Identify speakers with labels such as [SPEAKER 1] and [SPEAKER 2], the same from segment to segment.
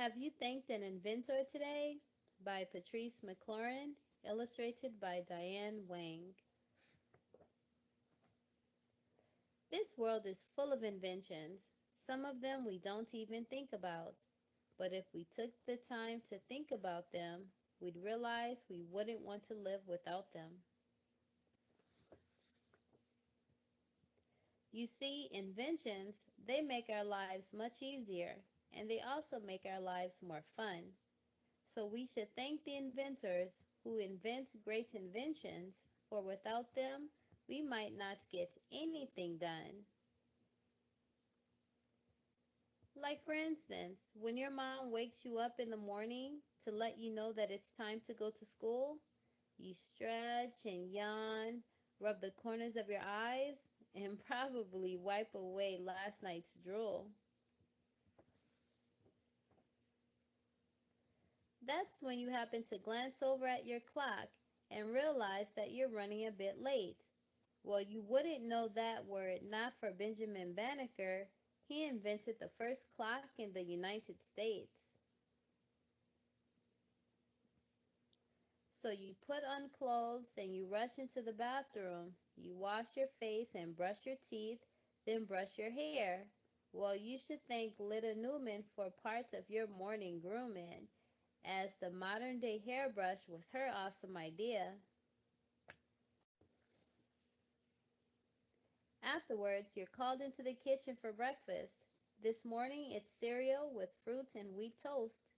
[SPEAKER 1] Have You Thanked an Inventor Today? By Patrice McLaurin, illustrated by Diane Wang. This world is full of inventions. Some of them we don't even think about. But if we took the time to think about them, we'd realize we wouldn't want to live without them. You see, inventions, they make our lives much easier, and they also make our lives more fun. So we should thank the inventors who invent great inventions, for without them, we might not get anything done. Like, for instance, when your mom wakes you up in the morning to let you know that it's time to go to school, you stretch and yawn, rub the corners of your eyes, and probably wipe away last night's drool. That's when you happen to glance over at your clock and realize that you're running a bit late. Well, you wouldn't know that were it not for Benjamin Banneker. He invented the first clock in the United States. So you put on clothes and you rush into the bathroom. You wash your face and brush your teeth, then brush your hair. Well, you should thank Little Newman for part of your morning grooming, as the modern day hairbrush was her awesome idea. Afterwards, you're called into the kitchen for breakfast. This morning, it's cereal with fruit and wheat toast.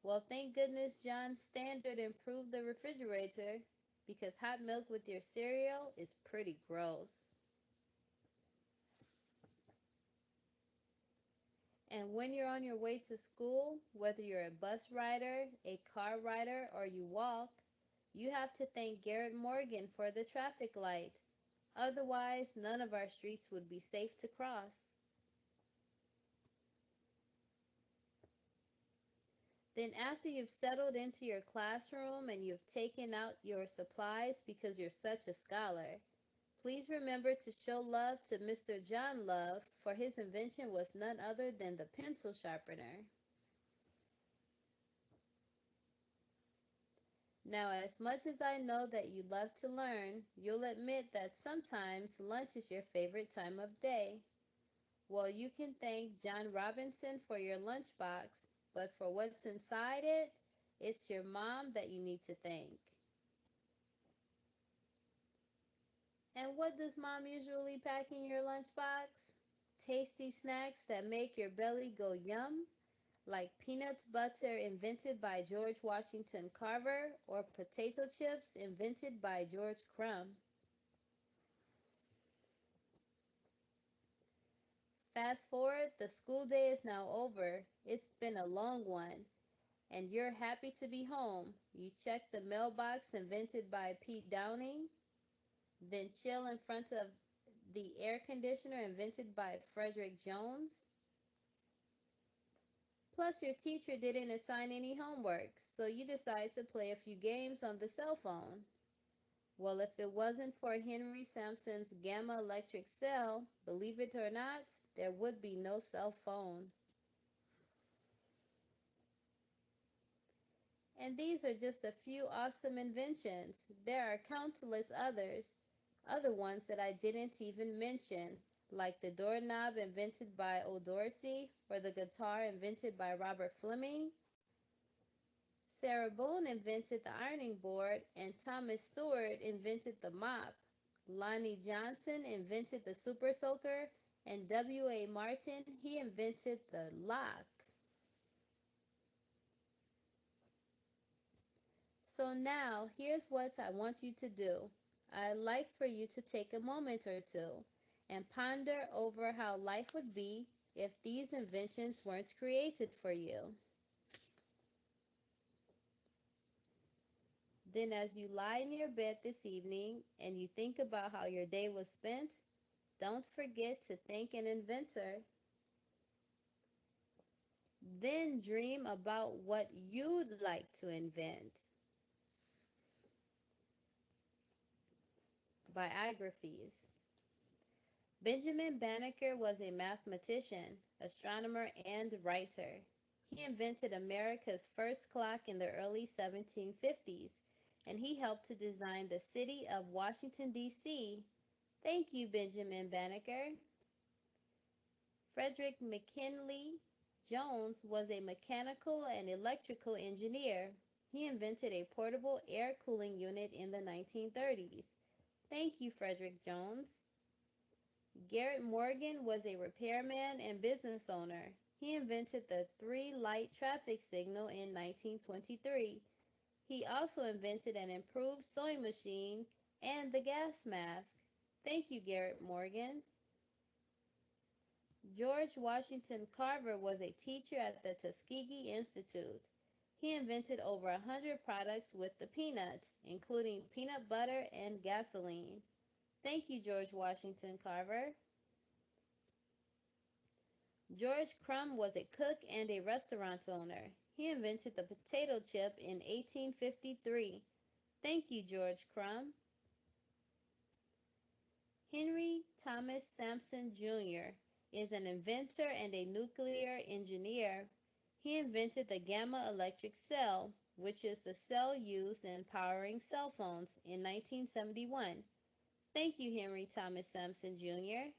[SPEAKER 1] Well, thank goodness John Standard improved the refrigerator, because hot milk with your cereal is pretty gross. And when you're on your way to school, whether you're a bus rider, a car rider, or you walk, you have to thank Garrett Morgan for the traffic light. Otherwise, none of our streets would be safe to cross. Then after you've settled into your classroom and you've taken out your supplies because you're such a scholar, please remember to show love to Mr. John Love, for his invention was none other than the pencil sharpener. Now, as much as I know that you love to learn, you'll admit that sometimes lunch is your favorite time of day. Well, you can thank John Robinson for your lunchbox, but for what's inside it, it's your mom that you need to thank. And what does mom usually pack in your lunchbox? Tasty snacks that make your belly go yum, like peanut butter invented by George Washington Carver or potato chips invented by George Crumb. Fast forward, the school day is now over. It's been a long one, and you're happy to be home. You check the mailbox invented by Pete Downing, then chill in front of the air conditioner invented by Frederick Jones. Plus, your teacher didn't assign any homework, so you decide to play a few games on the cell phone. Well, if it wasn't for Henry Sampson's gamma electric cell, believe it or not, there would be no cell phone. And these are just a few awesome inventions. There are countless others, other ones that I didn't even mention, like the doorknob invented by O. Dorsey, or the guitar invented by Robert Fleming. Sarah Boone invented the ironing board, and Thomas Stewart invented the mop. Lonnie Johnson invented the super soaker, and W.A. Martin, he invented the lock. So now, here's what I want you to do. I'd like for you to take a moment or two and ponder over how life would be if these inventions weren't created for you. Then, as you lie in your bed this evening and you think about how your day was spent, don't forget to thank an inventor. Then dream about what you'd like to invent. Biographies. Benjamin Banneker was a mathematician, astronomer, and writer. He invented America's first clock in the early 1750s, and he helped to design the city of Washington, D.C. Thank you, Benjamin Banneker. Frederick McKinley Jones was a mechanical and electrical engineer. He invented a portable air cooling unit in the 1930s. Thank you, Frederick Jones. Garrett Morgan was a repairman and business owner. He invented the three-light traffic signal in 1923. He also invented an improved sewing machine and the gas mask. Thank you, Garrett Morgan. George Washington Carver was a teacher at the Tuskegee Institute. He invented over 100 products with the peanuts, including peanut butter and gasoline. Thank you, George Washington Carver. George Crumb was a cook and a restaurant owner. He invented the potato chip in 1853. Thank you, George Crumb. Henry Thomas Sampson, Jr. is an inventor and a nuclear engineer. He invented the gamma electric cell, which is the cell used in powering cell phones, in 1971. Thank you, Henry Thomas Sampson, Jr.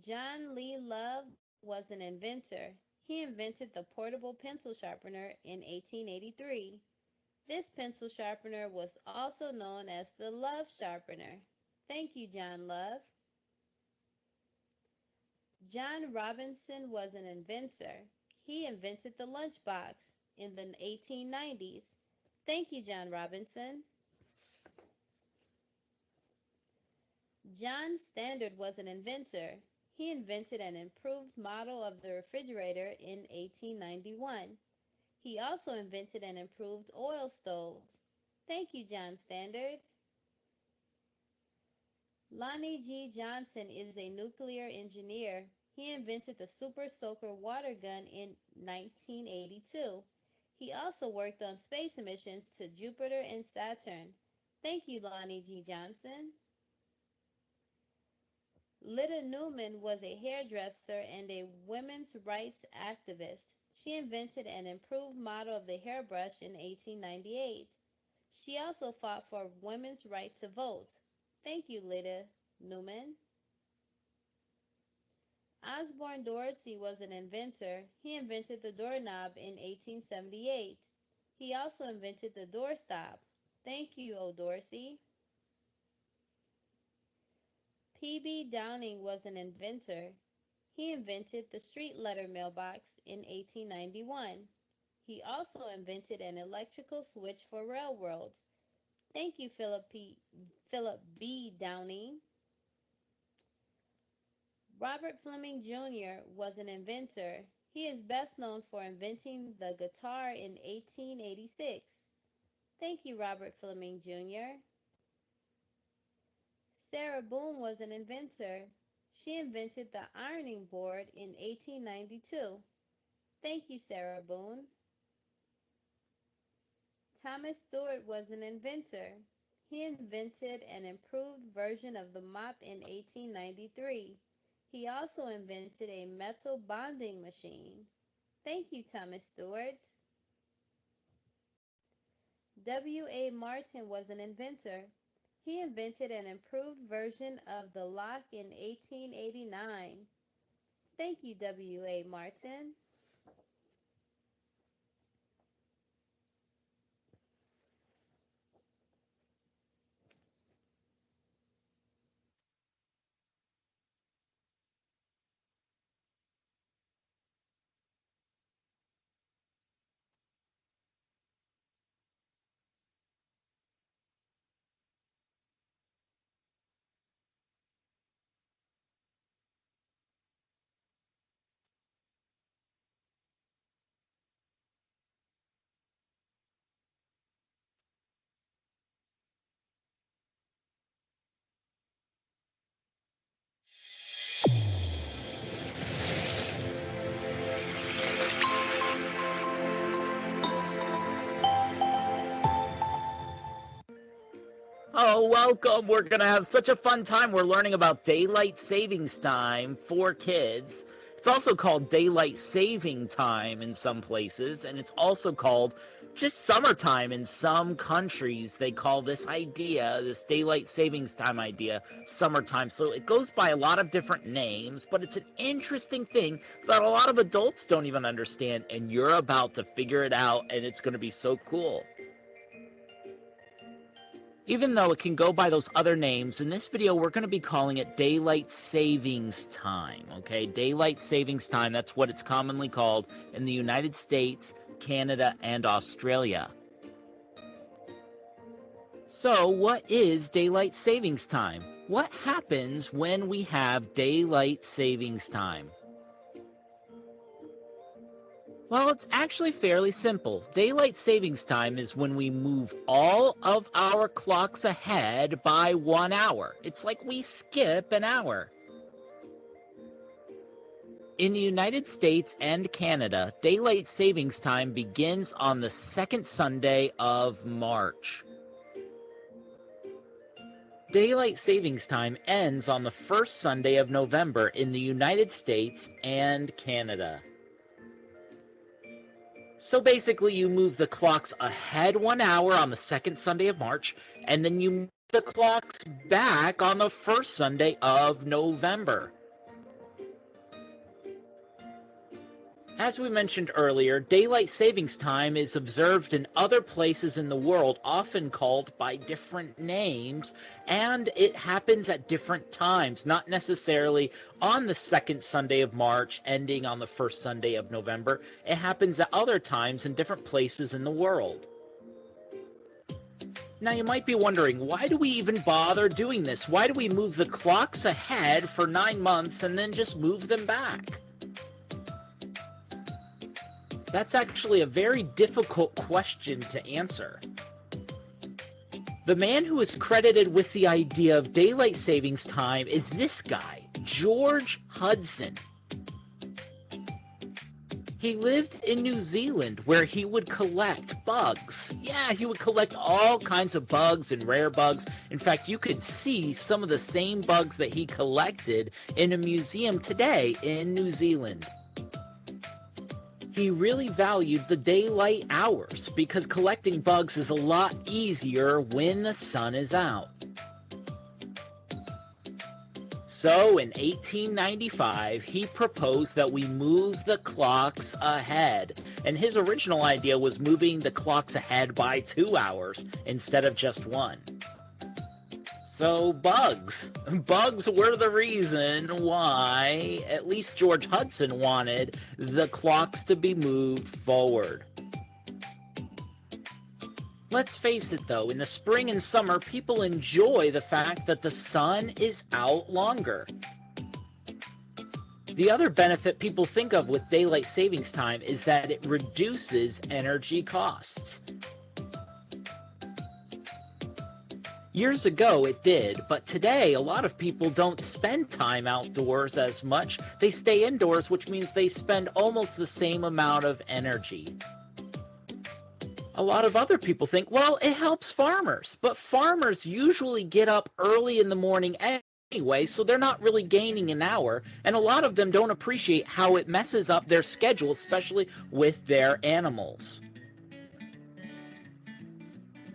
[SPEAKER 1] John Lee Love was an inventor. He invented the portable pencil sharpener in 1883. This pencil sharpener was also known as the Love sharpener. Thank you, John Love. John Robinson was an inventor. He invented the lunchbox in the 1890s. Thank you, John Robinson. John Standard was an inventor. He invented an improved model of the refrigerator in 1891. He also invented an improved oil stove. Thank you, John Standard. Lonnie G. Johnson is a nuclear engineer. He invented the Super Soaker water gun in 1982. He also worked on space missions to Jupiter and Saturn. Thank you, Lonnie G. Johnson. Lyda Newman was a hairdresser and a women's rights activist. She invented an improved model of the hairbrush in 1898. She also fought for women's right to vote. Thank you, Lyda Newman. Osborne Dorsey was an inventor. He invented the doorknob in 1878. He also invented the doorstop. Thank you, O. Dorsey. P.B. Downing was an inventor. He invented the street letter mailbox in 1891. He also invented an electrical switch for railroads. Thank you, Philip B. Downing. Robert Fleming Jr. was an inventor. He is best known for inventing the guitar in 1886. Thank you, Robert Fleming Jr. Sarah Boone was an inventor. She invented the ironing board in 1892. Thank you, Sarah Boone. Thomas Stewart was an inventor. He invented an improved version of the mop in 1893. He also invented a metal bonding machine. Thank you, Thomas Stewart. W. A. Martin was an inventor. He invented an improved version of the lock in 1889. Thank you, W. A. Martin.
[SPEAKER 2] Oh, welcome. We're going to have such a fun time. We're learning about daylight savings time for kids. It's also called daylight saving time in some places, and it's also called just summertime in some countries. They call this idea, this daylight savings time idea, summertime. So it goes by a lot of different names, but it's an interesting thing that a lot of adults don't even understand, and you're about to figure it out, and it's going to be so cool. Even though it can go by those other names, in this video we're going to be calling it daylight savings time, okay? Daylight savings time, that's what it's commonly called in the United States, Canada, and Australia. So what is daylight savings time? What happens when we have daylight savings time? Well, it's actually fairly simple. Daylight savings time is when we move all of our clocks ahead by 1 hour. It's like we skip an hour. In the United States and Canada, daylight savings time begins on the second Sunday of March. Daylight savings time ends on the first Sunday of November in the United States and Canada. So basically, you move the clocks ahead 1 hour on the second Sunday of March, and then you move the clocks back on the first Sunday of November. As we mentioned earlier, daylight savings time is observed in other places in the world, often called by different names, and it happens at different times, not necessarily on the second Sunday of March, ending on the first Sunday of November. It happens at other times in different places in the world. Now you might be wondering, why do we even bother doing this? Why do we move the clocks ahead for 9 months and then just move them back? That's actually a very difficult question to answer. The man who is credited with the idea of daylight savings time is this guy, George Hudson. He lived in New Zealand where he would collect bugs. Yeah, he would collect all kinds of bugs and rare bugs. In fact, you could see some of the same bugs that he collected in a museum today in New Zealand. He really valued the daylight hours because collecting bugs is a lot easier when the sun is out. So in 1895, he proposed that we move the clocks ahead. And his original idea was moving the clocks ahead by 2 hours instead of just 1. So bugs were the reason why at least George Hudson wanted the clocks to be moved forward. Let's face it though, in the spring and summer, people enjoy the fact that the sun is out longer. The other benefit people think of with daylight savings time is that it reduces energy costs. Years ago it did, but today a lot of people don't spend time outdoors as much. They stay indoors, which means they spend almost the same amount of energy. A lot of other people think, well, it helps farmers, but farmers usually get up early in the morning anyway, so they're not really gaining an hour, and a lot of them don't appreciate how it messes up their schedule, especially with their animals.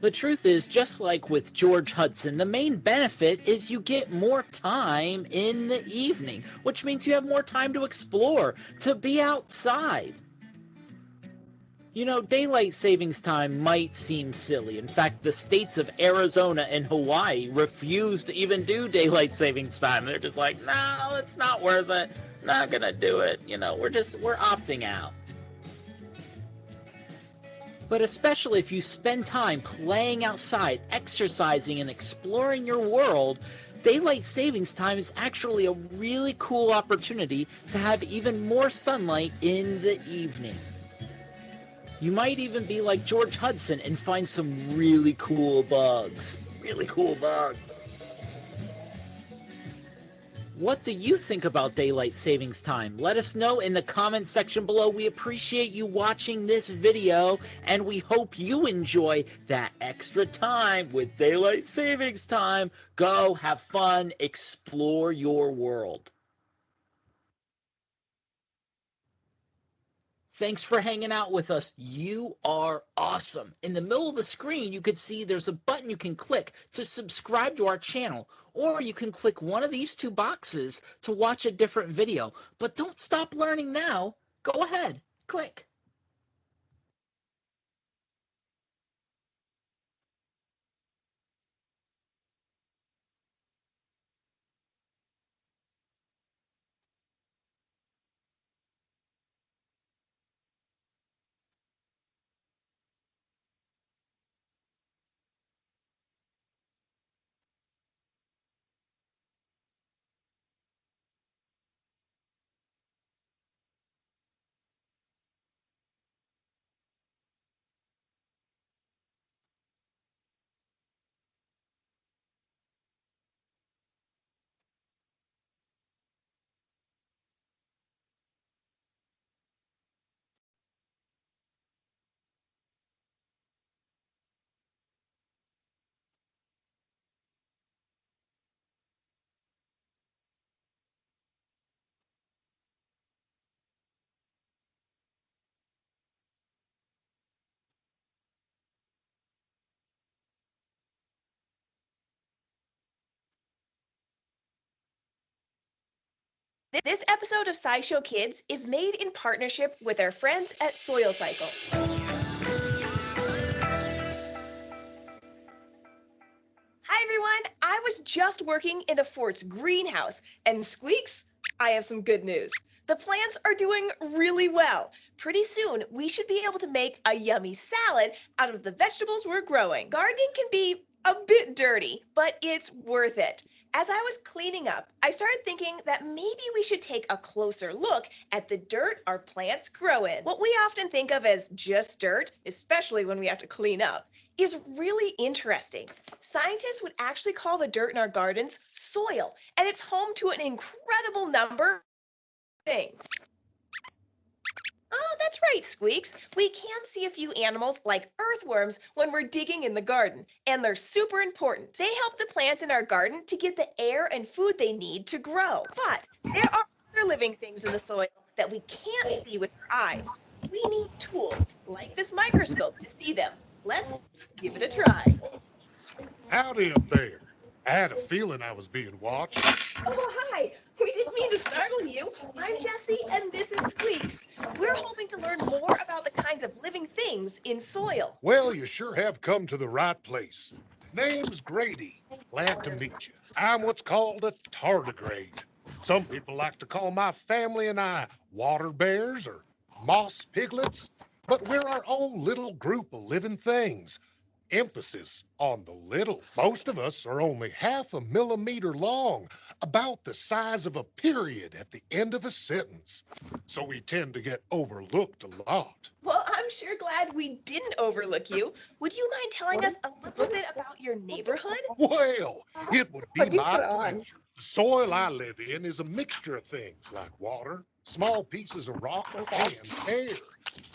[SPEAKER 2] The truth is, just like with George Hudson, the main benefit is you get more time in the evening, which means you have more time to explore, to be outside. You know, daylight savings time might seem silly. In fact, the states of Arizona and Hawaii refuse to even do daylight savings time. They're just like, no, it's not worth it. Not gonna do it. You know, we're opting out. But especially if you spend time playing outside, exercising, and exploring your world, daylight savings time is actually a really cool opportunity to have even more sunlight in the evening. You might even be like George Hudson and find some really cool bugs. Really cool bugs. What do you think about daylight savings time? Let us know in the comment section below. We appreciate you watching this video, and we hope you enjoy that extra time with daylight savings time. Go have fun, explore your world. Thanks for hanging out with us. You are awesome. In the middle of the screen, you can see there's a button you can click to subscribe to our channel, or you can click one of these two boxes to watch a different video. But don't stop learning now. Go ahead, click.
[SPEAKER 3] This episode of SciShow Kids is made in partnership with our friends at Soil Cycle. Hi everyone, I was just working in the fort's greenhouse, and Squeaks, I have some good news. The plants are doing really well. Pretty soon, we should be able to make a yummy salad out of the vegetables we're growing. Gardening can be a bit dirty, but it's worth it. As I was cleaning up, I started thinking that maybe we should take a closer look at the dirt our plants grow in. What we often think of as just dirt, especially when we have to clean up, is really interesting. Scientists would actually call the dirt in our gardens soil, and it's home to an incredible number of things. Oh, that's right, Squeaks. We can see a few animals like earthworms when we're digging in the garden, and they're super important. They help the plants in our garden to get the air and food they need to grow. But there are other living things in the soil that we can't see with our eyes. We need tools like this microscope to see them. Let's give it a try.
[SPEAKER 4] Howdy up there. I had a feeling I was being watched.
[SPEAKER 3] Oh, hi. We didn't mean to startle you. I'm Jessie, and this is Squeaks. We're hoping to learn more about the kinds of living things in soil.
[SPEAKER 4] Well, you sure have come to the right place. Name's Grady. Glad to meet you. I'm what's called a tardigrade. Some people like to call my family and I water bears or moss piglets, but we're our own little group of living things. Emphasis on the little. Most of us are only half a millimeter long, about the size of a period at the end of a sentence. So we tend to get overlooked a lot.
[SPEAKER 3] Well, I'm sure glad we didn't overlook you. Would you mind telling us a little bit about your neighborhood?
[SPEAKER 4] Well, it would be
[SPEAKER 5] What'd you
[SPEAKER 4] my
[SPEAKER 5] put on?
[SPEAKER 4] pleasure. The soil I live in is a mixture of things like water, small pieces of rock, and air.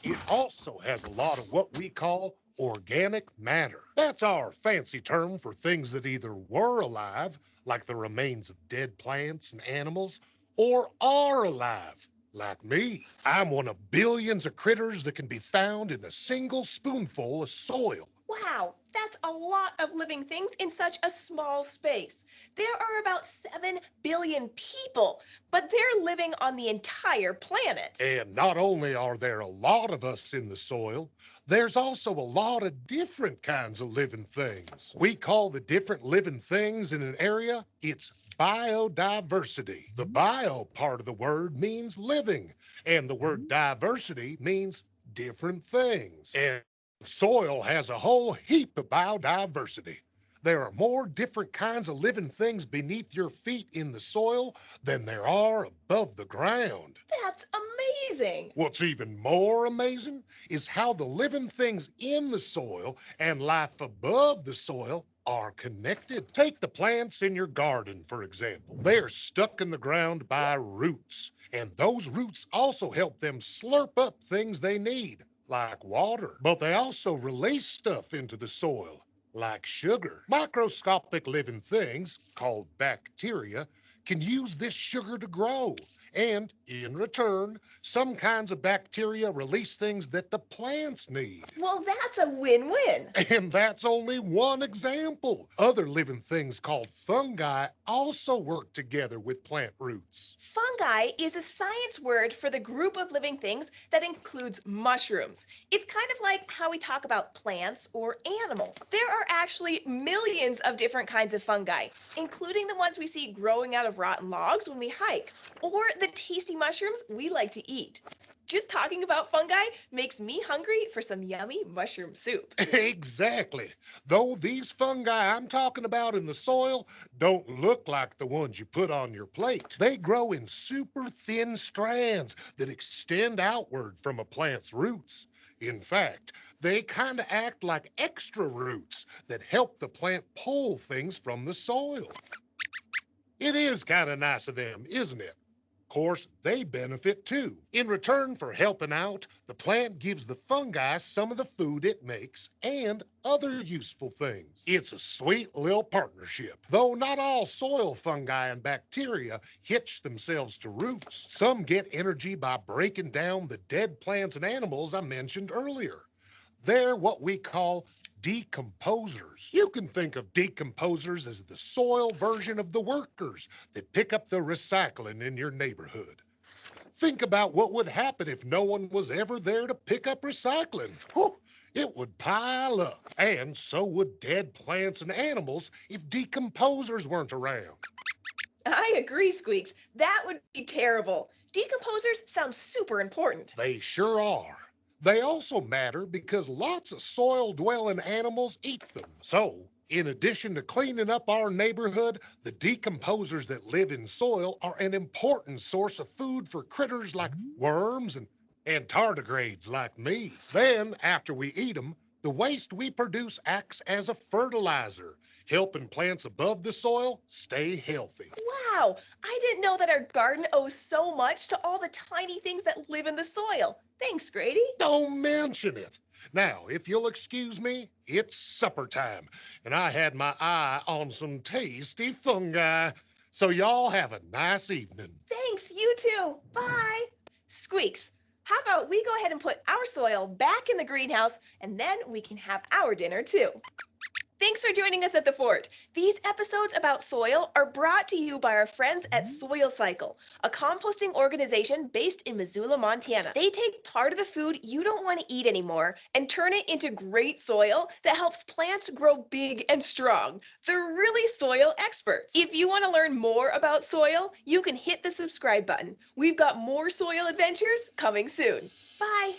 [SPEAKER 4] It also has a lot of what we call organic matter. That's our fancy term for things that either were alive, like the remains of dead plants and animals, or are alive, like me. I'm one of billions of critters that can be found in a single spoonful of soil.
[SPEAKER 3] Wow, that's a lot of living things in such a small space. There are about 7 billion people, but they're living on the entire planet.
[SPEAKER 4] And not only are there a lot of us in the soil, there's also a lot of different kinds of living things. We call the different living things in an area, it's biodiversity. The bio part of the word means living, and the word diversity means different things. And soil has a whole heap of biodiversity. There are more different kinds of living things beneath your feet in the soil than there are above the ground.
[SPEAKER 3] That's amazing.
[SPEAKER 4] What's even more amazing is how the living things in the soil and life above the soil are connected. Take the plants in your garden, for example. They're stuck in the ground by roots, and those roots also help them slurp up things they need, like water. But they also release stuff into the soil, like sugar. Microscopic living things, called bacteria, can use this sugar to grow, And in return, some kinds of bacteria release things that the plants need.
[SPEAKER 3] Well, that's a win-win.
[SPEAKER 4] And that's only one example. Other living things called fungi also work together with plant roots.
[SPEAKER 3] Fungi is a science word for the group of living things that includes mushrooms. It's kind of like how we talk about plants or animals. There are actually millions of different kinds of fungi, including the ones we see growing out of rotten logs when we hike, or the tasty mushrooms we like to eat. Just talking about fungi makes me hungry for some yummy mushroom soup.
[SPEAKER 4] Exactly. Though these fungi I'm talking about in the soil don't look like the ones you put on your plate. They grow in super thin strands that extend outward from a plant's roots. In fact, they kind of act like extra roots that help the plant pull things from the soil. It is kind of nice of them, isn't it? Of course, they benefit too. In return for helping out, the plant gives the fungi some of the food it makes and other useful things. It's a sweet little partnership. Though not all soil fungi and bacteria hitch themselves to roots. Some get energy by breaking down the dead plants and animals I mentioned earlier. They're what we call decomposers. You can think of decomposers as the soil version of the workers that pick up the recycling in your neighborhood. Think about what would happen if no one was ever there to pick up recycling. Whew, it would pile up. And so would dead plants and animals if decomposers weren't around.
[SPEAKER 3] I agree, Squeaks. That would be terrible. Decomposers sound super important.
[SPEAKER 4] They sure are. They also matter because lots of soil-dwelling animals eat them. So, in addition to cleaning up our neighborhood, the decomposers that live in soil are an important source of food for critters like worms and tardigrades like me. Then, after we eat them, the waste we produce acts as a fertilizer, helping plants above the soil stay healthy.
[SPEAKER 3] Wow, I didn't know that our garden owes so much to all the tiny things that live in the soil. Thanks, Grady.
[SPEAKER 4] Don't mention it. Now, if you'll excuse me, it's supper time, and I had my eye on some tasty fungi. So y'all have a nice evening.
[SPEAKER 3] Thanks, you too. Bye. Squeaks, how about we go ahead and put our soil back in the greenhouse and then we can have our dinner too. Thanks for joining us at the fort. These episodes about soil are brought to you by our friends at Soil Cycle, a composting organization based in Missoula, Montana. They take part of the food you don't want to eat anymore and turn it into great soil that helps plants grow big and strong. They're really soil experts. If you want to learn more about soil, you can hit the subscribe button. We've got more soil adventures coming soon. Bye.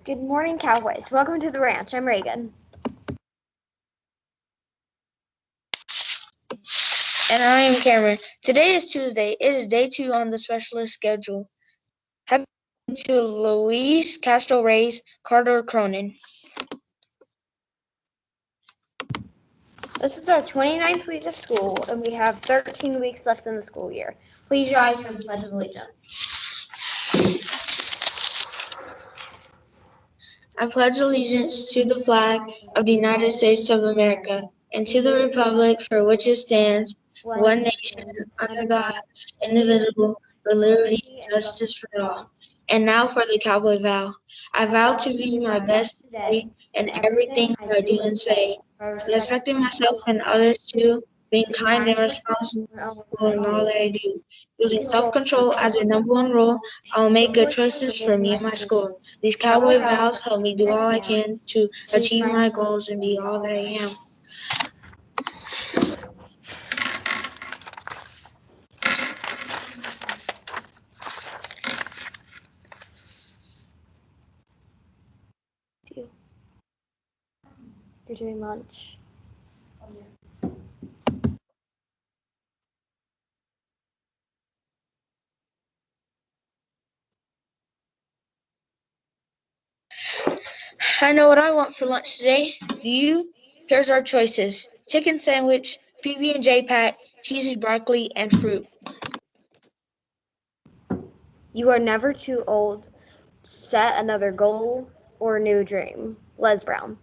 [SPEAKER 5] Good morning, Cowboys. Welcome to the ranch. I'm Reagan.
[SPEAKER 6] And I am Cameron. Today is Tuesday. It is day 2 on the specialist schedule. Happy to Luis Castro Reyes, Carter Cronin.
[SPEAKER 5] This is our 29th week of school, and we have 13 weeks left in the school year. Please rise for the Pledge of Allegiance.
[SPEAKER 6] I pledge allegiance to the flag of the United States of America and to the republic for which it stands, one nation, under God, indivisible, with liberty and justice for all. And now for the cowboy vow. I vow to be my best today in everything I do and say, respecting myself and others too, being kind and responsible in all that I do. Using self-control as their number one rule, I will make good choices for me and my school. These cowboy vows help me do all I can to achieve my goals and be all that I am.
[SPEAKER 5] You're doing lunch.
[SPEAKER 6] I know what I want for lunch today. Do you? Here's our choices. Chicken sandwich, PB&J pack, cheesy broccoli, and fruit.
[SPEAKER 5] You are never too old to set another goal or new dream. Les Brown.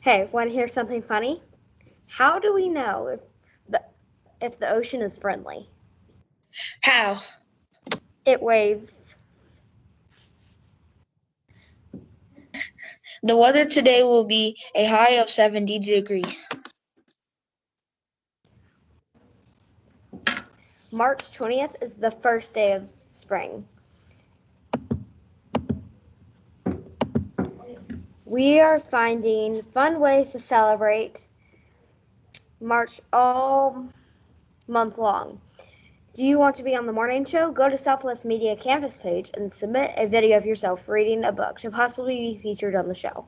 [SPEAKER 5] Hey, want to hear something funny? How do we know if the ocean is friendly?
[SPEAKER 6] How?
[SPEAKER 5] It waves.
[SPEAKER 6] The weather today will be a high of 70 degrees.
[SPEAKER 5] March 20th is the first day of spring. We are finding fun ways to celebrate March all month long. Do you want to be on the morning show? Go to Southwest Media Campus page and submit a video of yourself reading a book to possibly be featured on the show.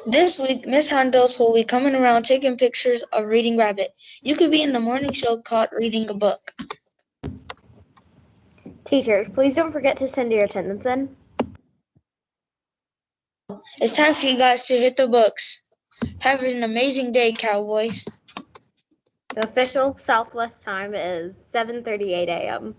[SPEAKER 6] This week, Miss Handos will be coming around taking pictures of Reading Rabbit. You could be in the morning show called Reading a Book.
[SPEAKER 5] Teachers, please don't forget to send your attendance in.
[SPEAKER 6] It's time for you guys to hit the books. Have an amazing day, Cowboys.
[SPEAKER 5] The official Southwest time is 7:38 a.m.